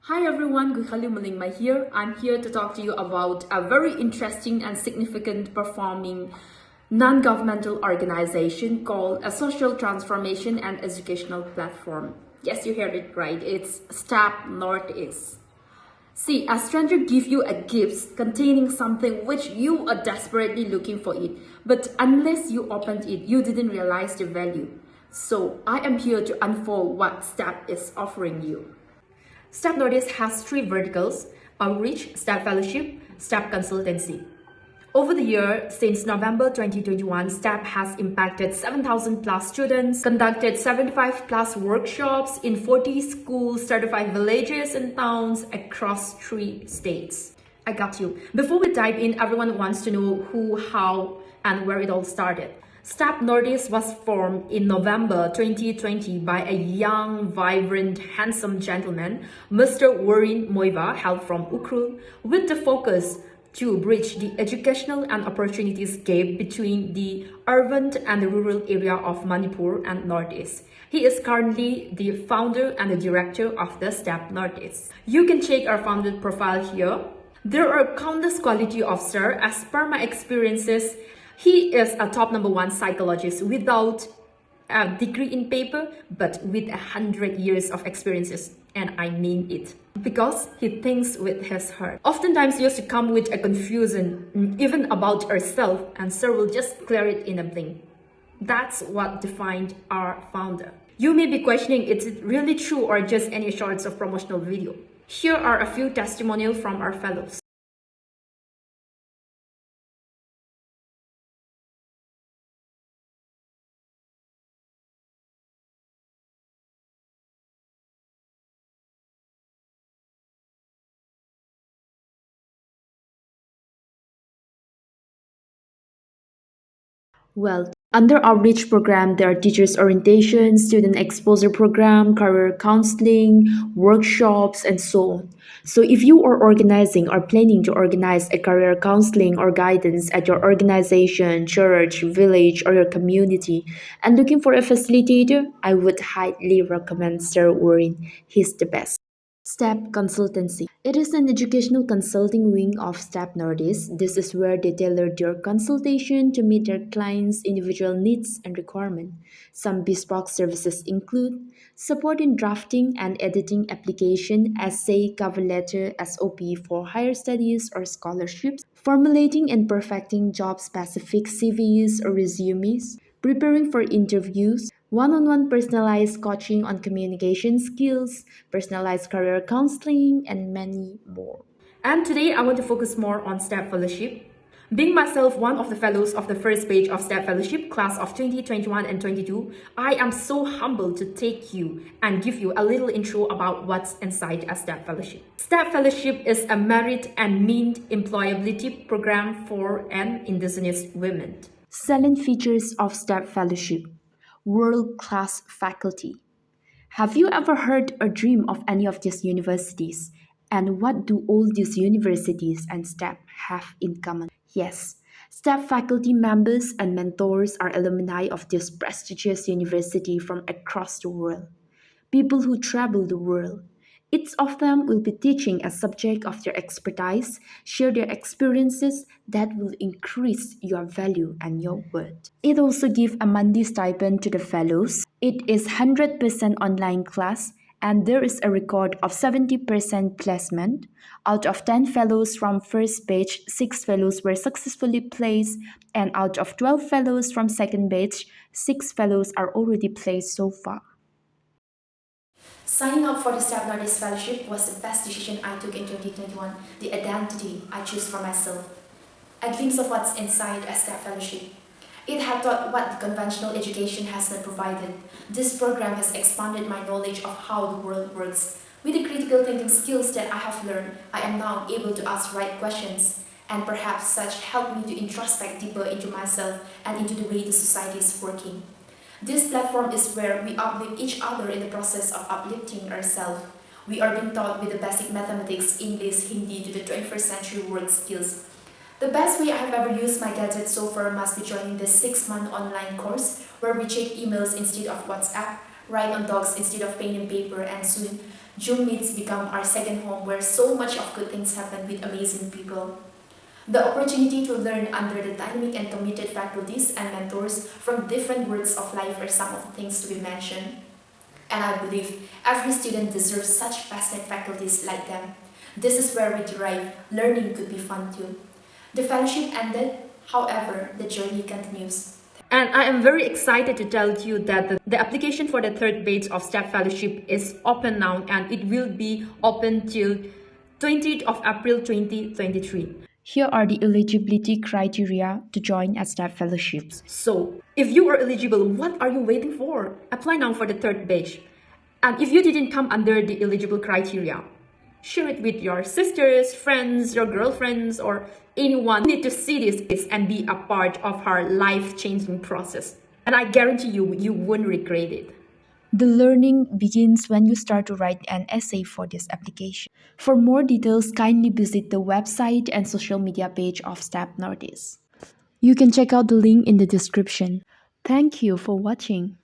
Hi everyone, Gukhali Malingma here. I'm here to talk to you about a very interesting and significant performing non-governmental organization called a Social Transformation and Educational Platform. Yes, you heard it right. It's STAP Northeast. See, a stranger gives you a gift containing something which you are desperately looking for it, but unless you opened it, you didn't realize the value. So I am here to unfold what STAP is offering you. STAP Northeast has three verticals: outreach, STAP fellowship, STAP consultancy. Over the year, since November 2021, STAP has impacted 7,000 plus students, conducted 75 plus workshops in 40 schools, certified villages and towns across 3 states. I got you. Before we dive in, everyone wants to know who, how, and where it all started. STAP Northeast was formed in November 2020 by a young, vibrant, handsome gentleman, Mr. Warren Moiva, hailed from Ukrul, with the focus to bridge the educational and opportunities gap between the urban and the rural area of Manipur and Northeast. He is currently the founder and the director of the STAP Northeast. You can check our founder profile here. There are countless quality officers. As per my experiences, he is a top #1 psychologist without a degree in paper, but with 100 years of experiences, and I mean it. Because he thinks with his heart. Oftentimes he used to come with a confusion, even about ourselves, and Sir will just clear it in a blink. That's what defined our founder. You may be questioning, is it really true or just any shorts of promotional video? Here are a few testimonials from our fellows. Well, under outreach program, there are teachers orientation, student exposure program, career counseling, workshops, and so on. So if you are organizing or planning to organize a career counseling or guidance at your organization, church, village, or your community, and looking for a facilitator, I would highly recommend Sir Warren. He's the best. STAP Consultancy. It is an educational consulting wing of STAP Northeast. This is where they tailor their consultation to meet their clients' individual needs and requirements. Some bespoke services include support in drafting and editing application, essay, cover letter, SOP for higher studies or scholarships, formulating and perfecting job-specific CVs or resumes, preparing for interviews, one-on-one personalized coaching on communication skills, personalized career counseling, and many more. And today I want to focus more on STEP Fellowship. Being myself one of the fellows of the first batch of STEP Fellowship, class of 2021 and 22, I am so humbled to take you and give you a little intro about what's inside a STEP Fellowship. STEP Fellowship is a merit and means employability program for an indigenous women. Selling features of STEP Fellowship: world-class faculty. Have you ever heard or dreamed of any of these universities? And what do all these universities and STEP have in common? Yes, STEP faculty members and mentors are alumni of this prestigious university from across the world. People who travel the world. Each of them will be teaching a subject of their expertise, share their experiences that will increase your value and your worth. It also gives a monthly stipend to the fellows. It is 100% online class, and there is a record of 70% placement. Out of 10 fellows from first batch, 6 fellows were successfully placed, and out of 12 fellows from second batch, 6 fellows are already placed so far. Signing up for the STEP Northeast Fellowship was the best decision I took in 2021, the identity I choose for myself. A glimpse of what's inside a STEP Fellowship. It had taught what the conventional education has not provided. This program has expanded my knowledge of how the world works. With the critical thinking skills that I have learned, I am now able to ask right questions, and perhaps such help me to introspect deeper into myself and into the way the society is working. This platform is where we uplift each other in the process of uplifting ourselves. We are being taught with the basic mathematics, English, Hindi to the 21st century work skills. The best way I have ever used my gadget so far must be joining this 6-month online course where we check emails instead of WhatsApp, write on docs instead of pen and paper, and soon Zoom meets become our second home where so much of good things happen with amazing people. The opportunity to learn under the dynamic and committed faculties and mentors from different worlds of life are some of the things to be mentioned. And I believe every student deserves such passionate faculties like them. This is where we derive learning could be fun too. The fellowship ended, however, the journey continues. And I am very excited to tell you that the application for the third batch of STEP Fellowship is open now and it will be open till 20th of April 2023. Here are the eligibility criteria to join a STEP Fellowships. So, if you are eligible, what are you waiting for? Apply now for the third batch. And if you didn't come under the eligible criteria, share it with your sisters, friends, your girlfriends, or anyone who need to see this and be a part of her life-changing process. And I guarantee you, you won't regret it. The learning begins when you start to write an essay for this application. For more details, kindly visit the website and social media page of STEP Northeast. You can check out the link in the description. Thank you for watching.